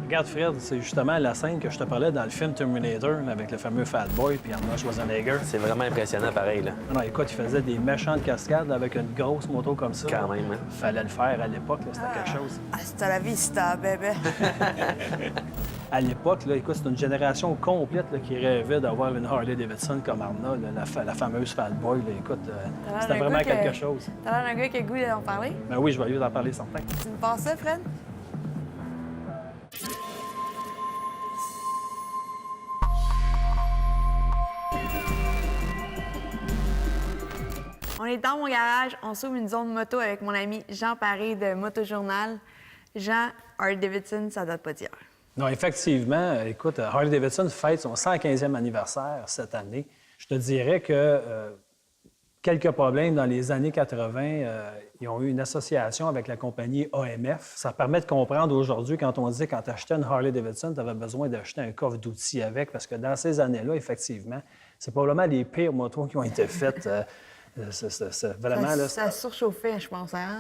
Regarde, Fred, c'est justement la scène que je te parlais dans le film Terminator avec le fameux Fat Boy puis Arnold Schwarzenegger. C'est vraiment impressionnant, pareil, là. Non, écoute, il faisait des méchantes cascades là, avec une grosse moto comme ça. Quand même, hein? Fallait le faire à l'époque, là, c'était quelque chose. Hasta la vista, bébé. À l'époque, là, écoute, c'est une génération complète là, qui rêvait d'avoir une Harley Davidson comme Arnold, là, la fameuse Fat Boy. Là, écoute, c'était vraiment quelque chose. T'as l'air d'un gars qui a le goût d'en parler? Ben oui, je vais lui en parler, certain. Tu me passes ça, Fred? On est dans mon garage, on s'ouvre une zone moto avec mon ami Jean Paré de Motojournal. Jean, Harley Davidson, ça date pas d'hier. Non, effectivement, écoute, Harley Davidson fête son 115e anniversaire cette année. Je te dirais que quelques problèmes dans les années 80, ils ont eu une association avec la compagnie AMF. Ça permet de comprendre aujourd'hui, quand on dit quand tu achetais une Harley Davidson, tu avais besoin d'acheter un coffre d'outils avec, parce que dans ces années-là, effectivement, c'est probablement les pires motos qui ont été faites. Vraiment, là, ça surchauffait, je pense. Hein?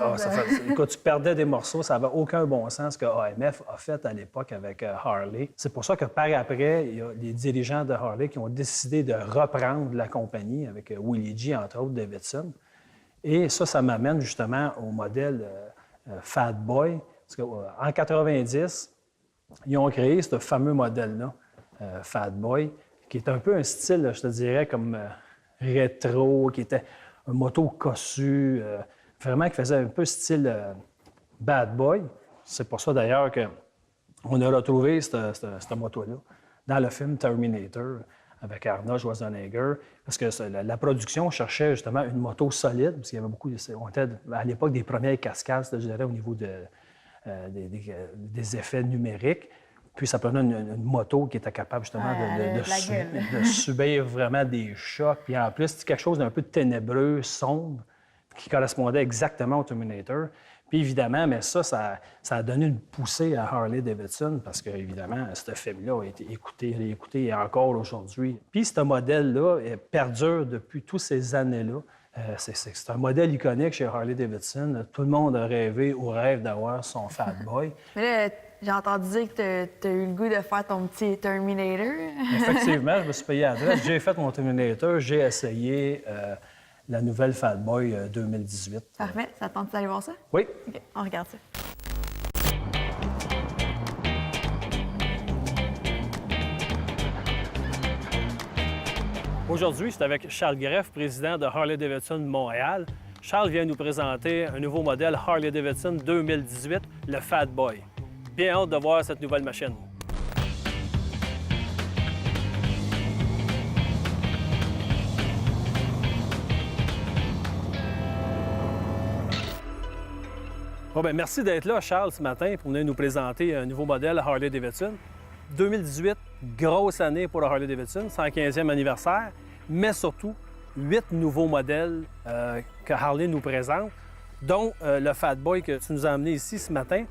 Quand tu perdais des morceaux, ça n'avait aucun bon sens ce que AMF a fait à l'époque avec Harley. C'est pour ça que par après, il y a les dirigeants de Harley qui ont décidé de reprendre la compagnie avec Willie G, entre autres, Davidson. Et ça m'amène justement au modèle Fat Boy. Parce qu'en 90, ils ont créé ce fameux modèle-là, Fat Boy, qui est un peu un style, je te dirais, comme rétro, qui était un moto cossu, vraiment qui faisait un peu style bad boy. C'est pour ça d'ailleurs qu'on a retrouvé cette moto-là dans le film Terminator avec Arnold Schwarzenegger, parce que la production cherchait justement une moto solide, parce qu'il y avait beaucoup, on était à l'époque des premières cascades, je dirais, au niveau des effets numériques. Puis ça prenait une moto qui était capable justement de subir vraiment des chocs. Puis en plus, c'est quelque chose d'un peu ténébreux, sombre, qui correspondait exactement au Terminator. Puis évidemment, mais ça a donné une poussée à Harley Davidson parce que, évidemment, ce film-là a été écouté, réécouté et encore aujourd'hui. Puis ce modèle-là perdure depuis toutes ces années-là. C'est un modèle iconique chez Harley Davidson. Tout le monde a rêvé ou rêve d'avoir son Fat Boy. Mais là, j'ai entendu dire que tu as eu le goût de faire ton petit Terminator. Effectivement, je me suis payé à l'adresse. J'ai fait mon Terminator, j'ai essayé la nouvelle Fat Boy 2018. Parfait. Ça te tente d'aller voir ça? Oui. OK, on regarde ça. Aujourd'hui, c'est avec Charles Greff, président de Harley Davidson Montréal. Charles vient nous présenter un nouveau modèle Harley Davidson 2018, le Fat Boy. Bien hâte de voir cette nouvelle machine. Bon, bien, merci d'être là, Charles, ce matin pour venir nous présenter un nouveau modèle Harley Davidson. 2018, grosse année pour la Harley Davidson, 115e anniversaire, mais surtout 8 nouveaux modèles que Harley nous présente, dont le Fat Boy que tu nous as amené ici ce matin.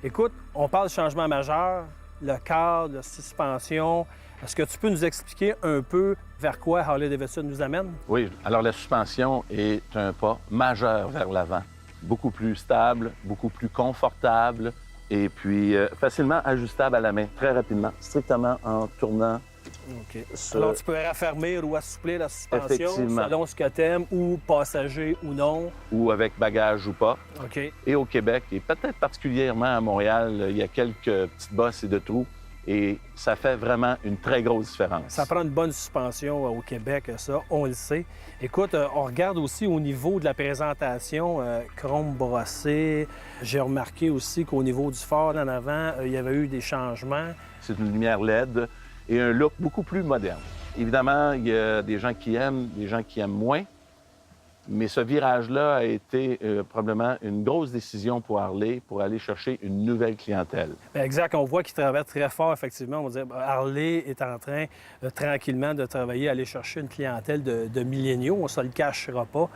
Écoute, on parle de changement majeur, le cadre, la suspension. Est-ce que tu peux nous expliquer un peu vers quoi Harley Davidson nous amène? Oui, alors la suspension est un pas majeur vers l'avant. Beaucoup plus stable, beaucoup plus confortable et puis facilement ajustable à la main, très rapidement, strictement en tournant. OK. Alors, tu peux raffermir ou assouplir la suspension Effectivement. selon ce que tu aimes, ou passager ou non. Ou avec bagage ou pas. OK. Et au Québec, et peut-être particulièrement à Montréal, il y a quelques petites bosses et de trous. Et ça fait vraiment une très grosse différence. Ça prend une bonne suspension au Québec, ça, on le sait. Écoute, on regarde aussi au niveau de la présentation, chrome brossé. J'ai remarqué aussi qu'au niveau du phare en avant, il y avait eu des changements. C'est une lumière LED et un look beaucoup plus moderne. Évidemment, il y a des gens qui aiment moins. Mais ce virage-là a été probablement une grosse décision pour Harley pour aller chercher une nouvelle clientèle. Bien, exact. On voit qu'il travaille très fort, effectivement. On va dire Harley est en train tranquillement de travailler, aller chercher une clientèle de milléniaux. On ne se le cachera pas.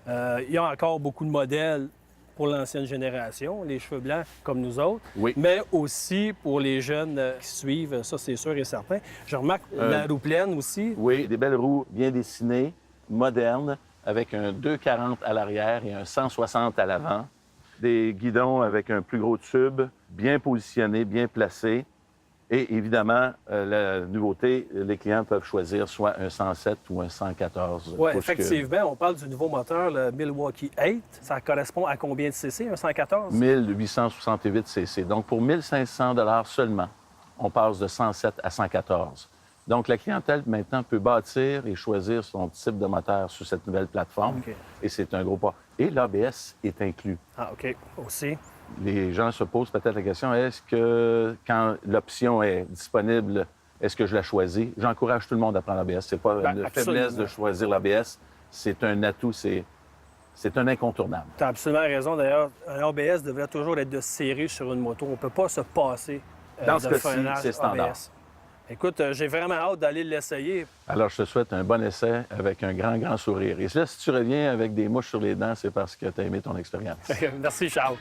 Il y a encore beaucoup de modèles pour l'ancienne génération, les cheveux blancs comme nous autres, Oui. mais aussi pour les jeunes qui suivent, ça c'est sûr et certain. Je remarque la roue pleine aussi. Oui, des belles roues bien dessinées, modernes, avec un 240 à l'arrière et un 160 à l'avant. Des guidons avec un plus gros tube, bien positionnés, bien placés. Et évidemment, la nouveauté, les clients peuvent choisir soit un 107 ou un 114. Oui, effectivement, on parle du nouveau moteur, le Milwaukee 8. Ça correspond à combien de cc, un 114? 1868 cc. Donc, pour 1500 seulement, on passe de 107 à 114. Donc, la clientèle, maintenant, peut bâtir et choisir son type de moteur sur cette nouvelle plateforme. OK. Et c'est un gros pas. Et l'ABS est inclus. Ah, OK, aussi. Les gens se posent peut-être la question, est-ce que, quand l'option est disponible, est-ce que je la choisis? J'encourage tout le monde à prendre l'ABS. C'est pas une faiblesse de choisir l'ABS. C'est un atout, c'est un incontournable. Tu as absolument raison. D'ailleurs, un ABS devrait toujours être de série sur une moto. On ne peut pas se passer Dans ce de cas-ci, freinage c'est standard. ABS. Écoute, j'ai vraiment hâte d'aller l'essayer. Alors, je te souhaite un bon essai avec un grand, grand sourire. Et là, si tu reviens avec des mouches sur les dents, c'est parce que tu as aimé ton expérience. Merci, Charles.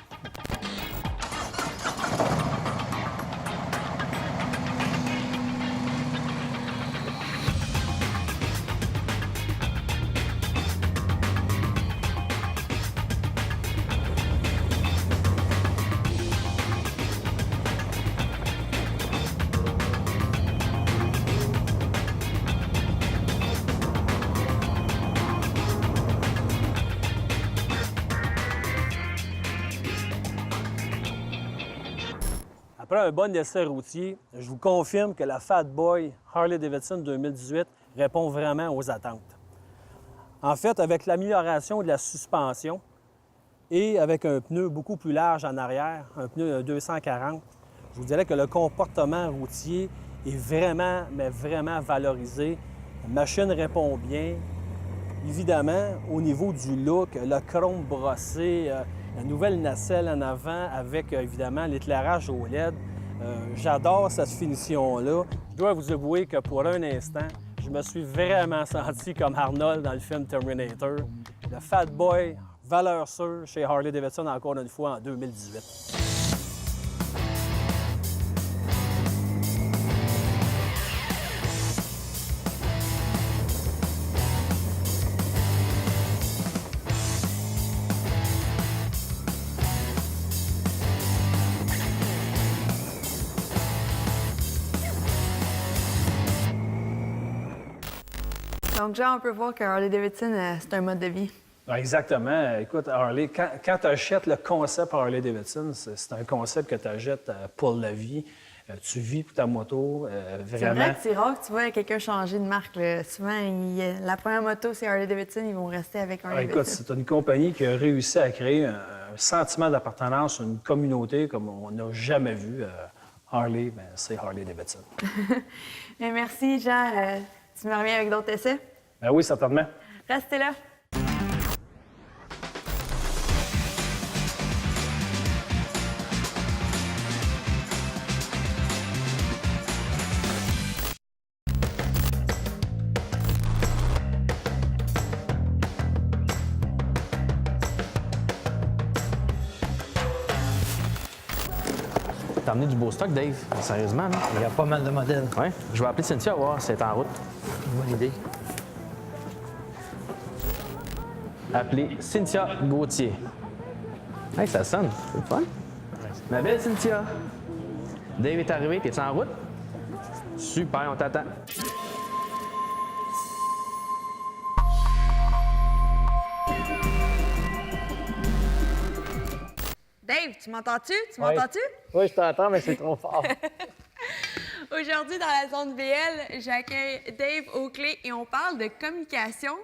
Après un bon essai routier, je vous confirme que la Fat Boy Harley-Davidson 2018 répond vraiment aux attentes. En fait, avec l'amélioration de la suspension et avec un pneu beaucoup plus large en arrière, un pneu 240, je vous dirais que le comportement routier est vraiment, mais vraiment valorisé. La machine répond bien. Évidemment, au niveau du look, le chrome brossé, la nouvelle nacelle en avant avec, évidemment, l'éclairage au LED. J'adore cette finition-là. Je dois vous avouer que pour un instant, je me suis vraiment senti comme Arnold dans le film Terminator. Le Fat Boy, valeur sûre chez Harley-Davidson, encore une fois, en 2018. Donc, Jean, on peut voir que Harley-Davidson, c'est un mode de vie. Exactement. Écoute, Harley, quand tu achètes le concept Harley-Davidson, c'est un concept que tu achètes pour la vie. Tu vis pour ta moto, C'est vraiment. vrai que c'est rare que tu vois quelqu'un changer de marque, là. Souvent, la première moto, c'est Harley-Davidson, ils vont rester avec Harley-Davidson. Écoute, c'est une compagnie qui a réussi à créer un sentiment d'appartenance, une communauté comme on n'a jamais vu. Harley, ben, c'est Harley-Davidson. Mais merci, Jean. Tu me reviens avec d'autres essais? Ben oui, certainement. Restez là. T'as amené du beau stock, Dave. Sérieusement, là? Il y a pas mal de modèles. Ouais. Je vais appeler Cynthia voir si elle est en route. Bonne idée. Appeler Cynthia Gauthier. Hey, ça sonne. C'est le fun. Ma belle Cynthia. Dave est arrivé. T'es-tu en route? Super, on t'attend. Dave, tu m'entends-tu? Tu Oui. m'entends-tu? Oui, je t'entends, mais c'est trop fort. Aujourd'hui, dans la zone BL, j'accueille Dave Oakley et on parle de communication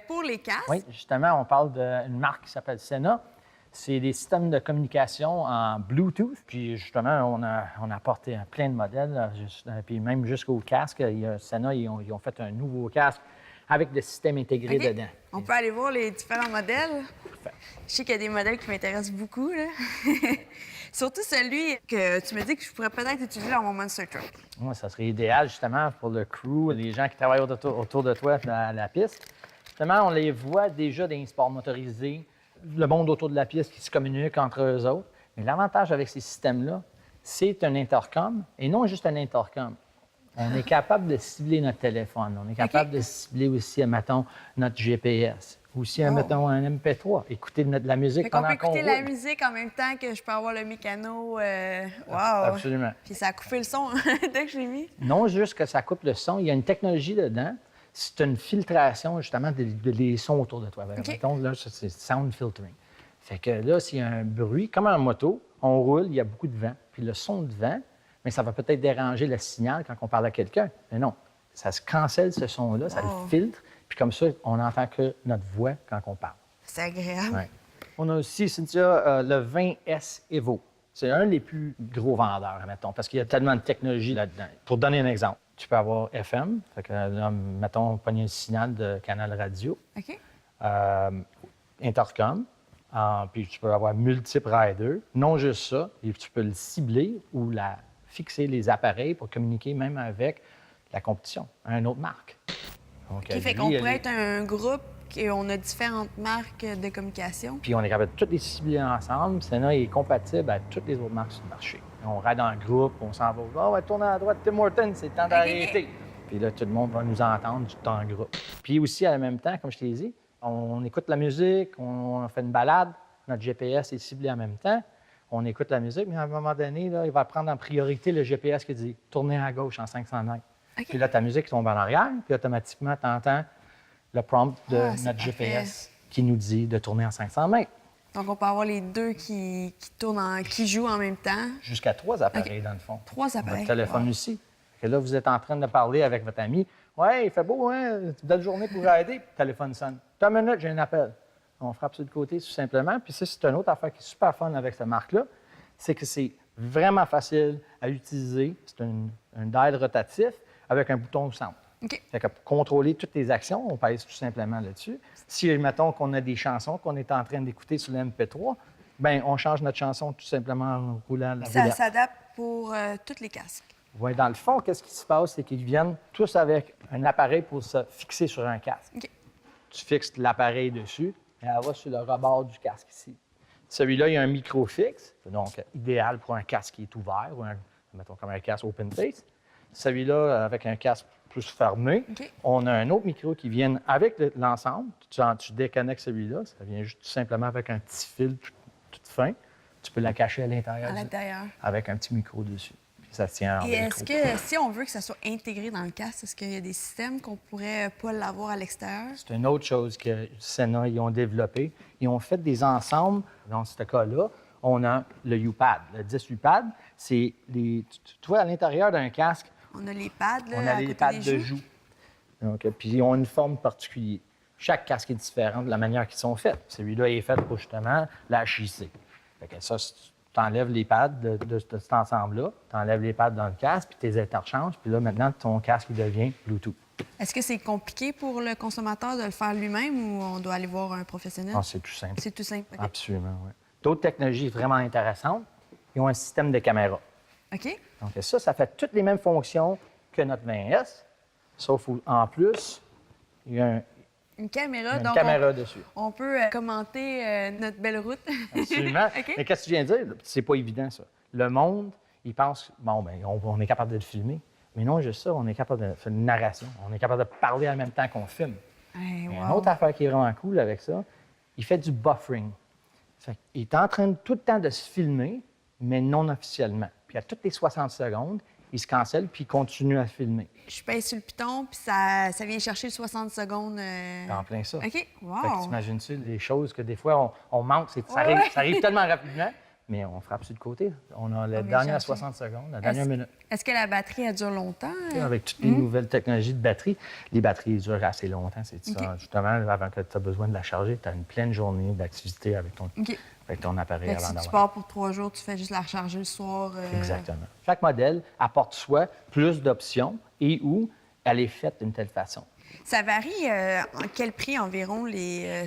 pour les casques. Oui, justement, on parle d'une marque qui s'appelle Sena. C'est des systèmes de communication en Bluetooth. Puis justement, on a apporté plein de modèles. Puis même jusqu'au casque, Sena, ils ont fait un nouveau casque avec le système intégré OK. dedans. On peut aller voir les différents modèles. Parfait. Je sais qu'il y a des modèles qui m'intéressent beaucoup, là. Surtout celui que tu me dis que je pourrais peut-être utiliser dans mon Monster Truck. Ouais, ça serait idéal, justement, pour le crew, les gens qui travaillent autour de toi à la piste. Justement, on les voit déjà dans les sports motorisés, le monde autour de la piste qui se communique entre eux autres. Mais l'avantage avec ces systèmes-là, c'est un intercom, et non juste un intercom. On est capable de cibler notre téléphone. On est capable de cibler aussi, mettons, notre GPS. Aussi, mettons, un MP3. Écouter de la musique Fait qu'on pendant peut qu'on écouter la roule. musique en même temps que je peux avoir le mécano. Wow! Absolument. Puis ça a coupé le son dès que je l'ai mis. Non juste que ça coupe le son, il y a une technologie dedans. C'est une filtration, justement, des sons autour de toi. Mettons, là, c'est sound filtering. Fait que là, s'il y a un bruit, comme en moto, on roule, il y a beaucoup de vent. Puis le son de vent, mais ça va peut-être déranger le signal quand on parle à quelqu'un. Mais non, ça se cancelle ce son-là, ça le filtre. Puis comme ça, on n'entend que notre voix quand on parle. C'est agréable. Ouais. On a aussi, Cynthia, le 20S Evo. C'est un des plus gros vendeurs, mettons, parce qu'il y a tellement de technologie là-dedans. Pour donner un exemple, tu peux avoir FM, fait que là, mettons, pogner un signal de canal radio, OK. intercom, puis tu peux avoir multiples riders. Non juste ça, et tu peux le cibler ou fixer les appareils pour communiquer même avec la compétition, une autre marque. Donc, OK, fait lui, qu'on il- pourrait être un groupe et on a différentes marques de communication. Puis on est capable de toutes les cibler ensemble. Sena est compatible à toutes les autres marques sur le marché. On ride en groupe, on s'en va. Oh, on va tourner à droite, Tim Hortons, c'est le temps d'arrêter. Puis là, tout le monde va nous entendre tout en groupe. Puis aussi, en même temps, comme je t'ai dit, on écoute la musique, on fait une balade, notre GPS est ciblé en même temps. On écoute la musique, mais à un moment donné, là, il va prendre en priorité le GPS qui dit « tournez à gauche en 500 mètres ». OK. Puis là, ta musique tombe en arrière, puis automatiquement, tu entends le prompt de c'est notre parfait. GPS qui nous dit de tourner en 500 mètres. Donc, on peut avoir les deux qui tournent, qui jouent en même temps. Jusqu'à 3 appareils, dans le fond. 3 appareils. Votre téléphone Wow. aussi. Fait que là, vous êtes en train de parler avec votre ami. « Ouais, il fait beau, hein? C'est une belle journée pour rider. » Puis le téléphone sonne. « 2 minutes, j'ai un appel. » On frappe sur le côté, tout simplement. Puis ça, c'est une autre affaire qui est super fun avec cette marque-là. C'est que c'est vraiment facile à utiliser. C'est un dial rotatif avec un bouton centre. OK. Fait que pour contrôler toutes les actions, on pèse tout simplement là-dessus. Si, mettons qu'on a des chansons qu'on est en train d'écouter sur le MP3, bien, on change notre chanson tout simplement en roulant la Ça roulette. s'adapte pour tous les casques. Ouais, dans le fond, qu'est-ce qui se passe, c'est qu'ils viennent tous avec un appareil pour se fixer sur un casque. OK. Tu fixes l'appareil dessus et elle va sur le rebord du casque ici. Celui-là, il y a un micro fixe, donc idéal pour un casque qui est ouvert ou mettons comme un casque open face. Celui-là, avec un casque plus fermé, OK. on a un autre micro qui vient avec l'ensemble. Tu déconnectes celui-là, ça vient juste tout simplement avec un petit fil tout fin. Tu peux la cacher à l'intérieur À l'intérieur. avec un petit micro dessus. Puis ça se tient en Et velcro. est-ce que si on veut que ça soit intégré dans le casque, est-ce qu'il y a des systèmes qu'on pourrait pas l'avoir à l'extérieur? C'est une autre chose que Sena ils ont développé. Ils ont fait des ensembles. Dans ce cas-là, on a le U-Pad. Le 10 U-Pad, c'est les. Tu vois, à l'intérieur d'un casque, On a les pads, là, on à a les côté pads des de joues. joue. Donc, puis ils ont une forme particulière. Chaque casque est différent de la manière qu'ils sont faits. Celui-là est fait pour justement la HIC. Fait que ça, tu enlèves les pads de cet ensemble-là, tu enlèves les pads dans le casque, puis tu les interchanges, puis là, maintenant, ton casque, il devient Bluetooth. Est-ce que c'est compliqué pour le consommateur de le faire lui-même ou on doit aller voir un professionnel? Ah, c'est tout simple. C'est tout simple. OK. Absolument, oui. D'autres technologies vraiment intéressantes, ils ont un système de caméra. OK? Donc ça fait toutes les mêmes fonctions que notre 20S, sauf en plus, il y a Une caméra, une donc caméra dessus. on peut commenter notre belle route. Absolument. OK. Mais qu'est-ce que tu viens de dire? C'est pas évident, ça. Le monde, il pense, bon, ben, on est capable de le filmer. Mais non, juste ça, on est capable de faire une narration. On est capable de parler en même temps qu'on filme. Hey, Et wow. une autre affaire qui est vraiment cool avec ça, il fait du buffering. Il est en train tout le temps de se filmer, mais non officiellement. Puis à toutes les 60 secondes, il se cancelle puis il continue à filmer. Je pèse sur le piton, puis ça vient chercher le 60 secondes. En plein ça. OK? Fait que Wow! t'imagines-tu les choses que des fois, on manque, ça arrive tellement rapidement, mais on frappe sur le côté. On a la mais dernière j'en sais. 60 secondes, la dernière minute. Est-ce que la batterie, elle dure longtemps? Avec toutes les nouvelles technologies de batterie, les batteries durent assez longtemps, c'est ça. OK. Justement, avant que tu aies besoin de la charger, tu as une pleine journée d'activité avec OK. ton appareil Fait que avant si tu d'avoir. pars pour 3 jours, tu fais juste la recharger le soir. Exactement. Chaque modèle apporte soit plus d'options et ou elle est faite d'une telle façon. Ça varie en quel prix environ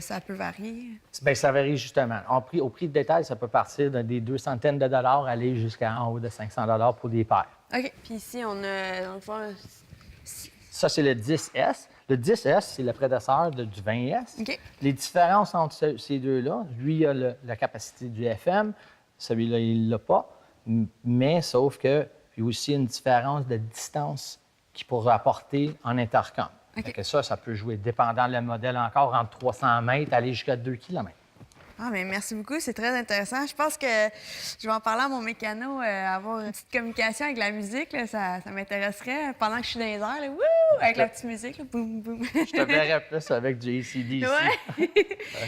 ça peut varier? Bien, ça varie justement. Au prix de détail, ça peut partir des 200 de dollars, aller jusqu'à en haut de 500 pour des paires. OK. Puis ici, on a, dans le fond... Ça, c'est le 10S. Le 10S, c'est le prédécesseur du 20S. OK. Les différences entre ces deux-là, lui, il a la capacité du FM, celui-là, il ne l'a pas, mais sauf qu'il y a aussi une différence de distance qu'il pourra apporter en intercom. OK. Fait que ça peut jouer, dépendant le modèle encore, entre 300 mètres, aller jusqu'à 2 km. Ah, mais merci beaucoup, c'est très intéressant. Je pense que je vais en parler à mon mécano, avoir une petite communication avec la musique, là, ça m'intéresserait pendant que je suis dans les airs, là, wouh, avec la petite musique, là, boum, boum. Je te verrais plus avec du ACDC. Ouais.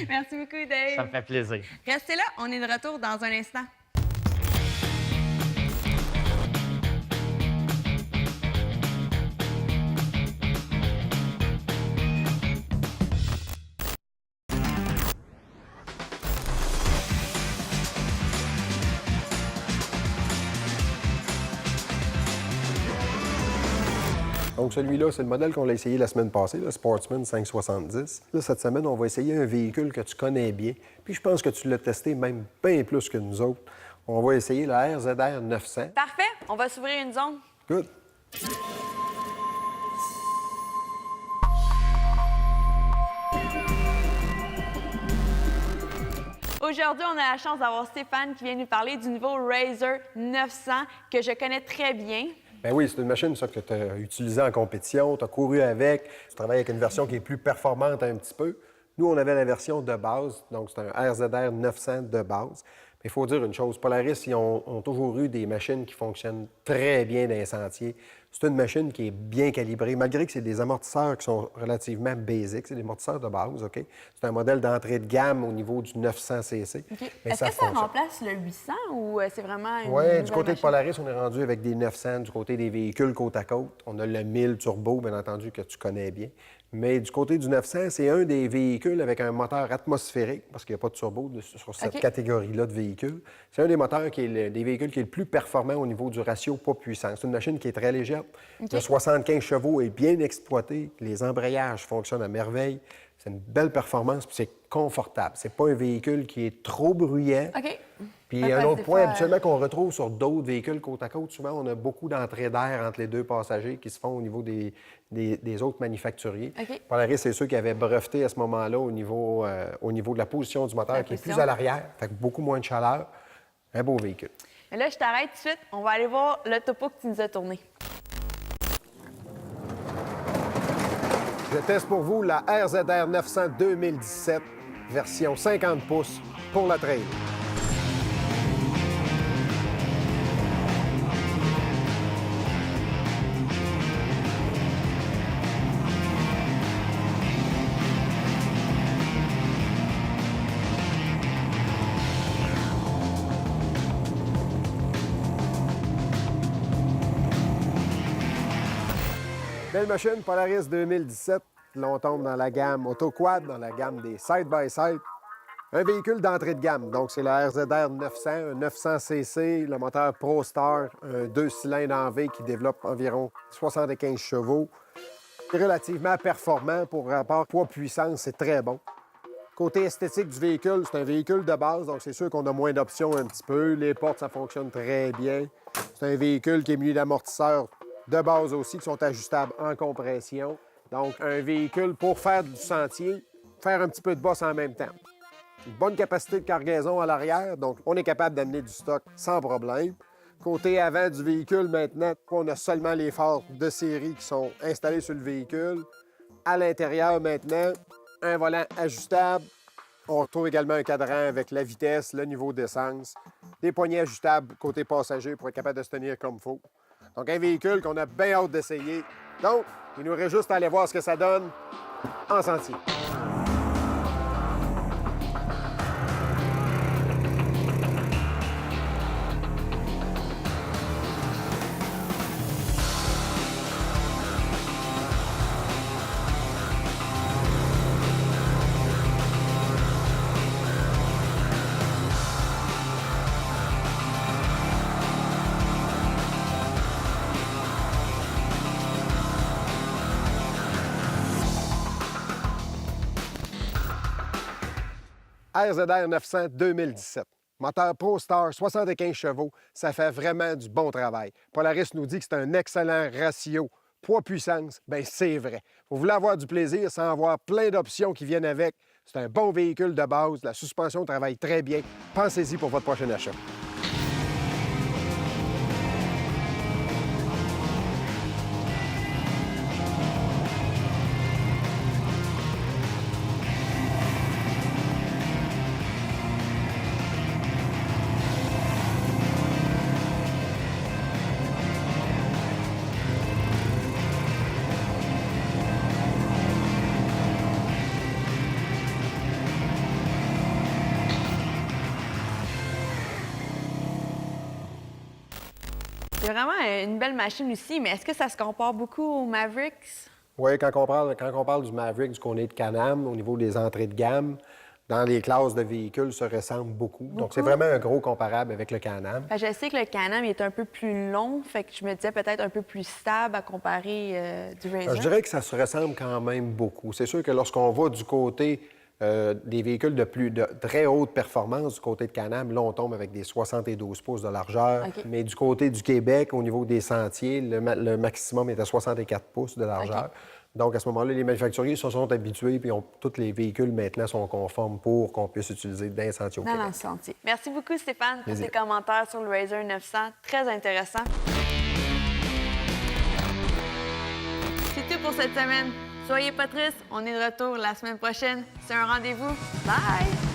Merci beaucoup, Dave. Ça me fait plaisir. Restez là, on est de retour dans un instant. Donc, celui-là, c'est le modèle qu'on a essayé la semaine passée, le Sportsman 570. Là, cette semaine, on va essayer un véhicule que tu connais bien. Puis je pense que tu l'as testé même bien plus que nous autres. On va essayer le RZR 900. Parfait, on va s'ouvrir une zone. Good. Aujourd'hui, on a la chance d'avoir Stéphane qui vient nous parler du nouveau Razor 900 que je connais très bien. Ben oui, c'est une machine ça, que tu as utilisée en compétition, tu as couru avec, tu travailles avec une version qui est plus performante un petit peu. Nous, on avait la version de base, donc c'est un RZR 900 de base. Mais il faut dire une chose, Polaris, ils ont toujours eu des machines qui fonctionnent très bien dans les sentiers. C'est une machine qui est bien calibrée, malgré que c'est des amortisseurs qui sont relativement basiques. C'est des amortisseurs de base, OK? C'est un modèle d'entrée de gamme au niveau du 900 cc. Okay. Mais Est-ce que ça fonctionne. remplace le 800 ou c'est vraiment une Oui, nouvelle du côté de machine? Polaris, on est rendu avec des 900. Du côté des véhicules côte à côte, on a le 1000 turbo, bien entendu, que tu connais bien. Mais du côté du 900, c'est un des véhicules avec un moteur atmosphérique, parce qu'il n'y a pas de turbo sur cette catégorie-là de véhicules. C'est un des moteurs des véhicules qui est le plus performant au niveau du ratio poids-puissance. C'est une machine qui est très légère. Le 75 chevaux est bien exploité. Les embrayages fonctionnent à merveille. C'est une belle performance, puis c'est confortable. C'est pas un véhicule qui est trop bruyant. OK. Puis un autre point, habituellement, qu'on retrouve sur d'autres véhicules côte à côte, souvent, on a beaucoup d'entrées d'air entre les deux passagers qui se font au niveau des autres manufacturiers. OK. Polaris, c'est ceux qui avaient breveté à ce moment-là au niveau de la position du moteur, qui est plus à l'arrière, fait que beaucoup moins de chaleur. Un beau véhicule. Mais là, je t'arrête tout de suite. On va aller voir le topo que tu nous as tourné. Je teste pour vous la RZR 900 2017, version 50 pouces pour la trail. Belle machine, Polaris 2017. Là, on tombe dans la gamme AutoQuad, dans la gamme des side-by-side. Un véhicule d'entrée de gamme. Donc, c'est le RZR 900, un 900 cc, le moteur ProStar, un 2 cylindres en V qui développe environ 75 chevaux. Relativement performant pour rapport poids-puissance, c'est très bon. Côté esthétique du véhicule, c'est un véhicule de base, donc c'est sûr qu'on a moins d'options un petit peu. Les portes, ça fonctionne très bien. C'est un véhicule qui est muni d'amortisseurs de base aussi, qui sont ajustables en compression. Donc, un véhicule pour faire du sentier, faire un petit peu de bosse en même temps. Une bonne capacité de cargaison à l'arrière, donc on est capable d'amener du stock sans problème. Côté avant du véhicule, maintenant, on a seulement les phares de série qui sont installés sur le véhicule. À l'intérieur, maintenant, un volant ajustable. On retrouve également un cadran avec la vitesse, le niveau d'essence. Des poignées ajustables côté passager pour être capable de se tenir comme il faut. Donc, un véhicule qu'on a bien hâte d'essayer. Donc, il nous reste juste à aller voir ce que ça donne en sentier. RZR 900 2017. Moteur ProStar, 75 chevaux, ça fait vraiment du bon travail. Polaris nous dit que c'est un excellent ratio poids-puissance. Bien, c'est vrai. Vous voulez avoir du plaisir sans avoir plein d'options qui viennent avec. C'est un bon véhicule de base. La suspension travaille très bien. Pensez-y pour votre prochain achat. C'est vraiment une belle machine aussi, mais est-ce que ça se compare beaucoup au Mavericks? Oui, quand on parle du Maverick, du qu'on est de Can-Am, au niveau des entrées de gamme, dans les classes de véhicules, se ressemblent beaucoup. Donc, c'est vraiment un gros comparable avec le Can-Am. Je sais que le Can-Am est un peu plus long, fait que je me disais peut-être un peu plus stable à comparer du Razor. Je dirais que ça se ressemble quand même beaucoup. C'est sûr que lorsqu'on va du côté des véhicules de très haute performance, du côté de Can-Am, là, on tombe avec des 72 pouces de largeur. OK. Mais du côté du Québec, au niveau des sentiers, le maximum est à 64 pouces de largeur. OK. Donc, à ce moment-là, les manufacturiers se sont habitués, puis tous les véhicules maintenant sont conformes pour qu'on puisse utiliser dans les sentiers au Dans Québec. le sentier. Merci beaucoup, Stéphane, pour Plaisir. tes commentaires sur le Razor 900. Très intéressant. C'est tout pour cette semaine. Soyez pas tristes, on est de retour la semaine prochaine. C'est un rendez-vous. Bye!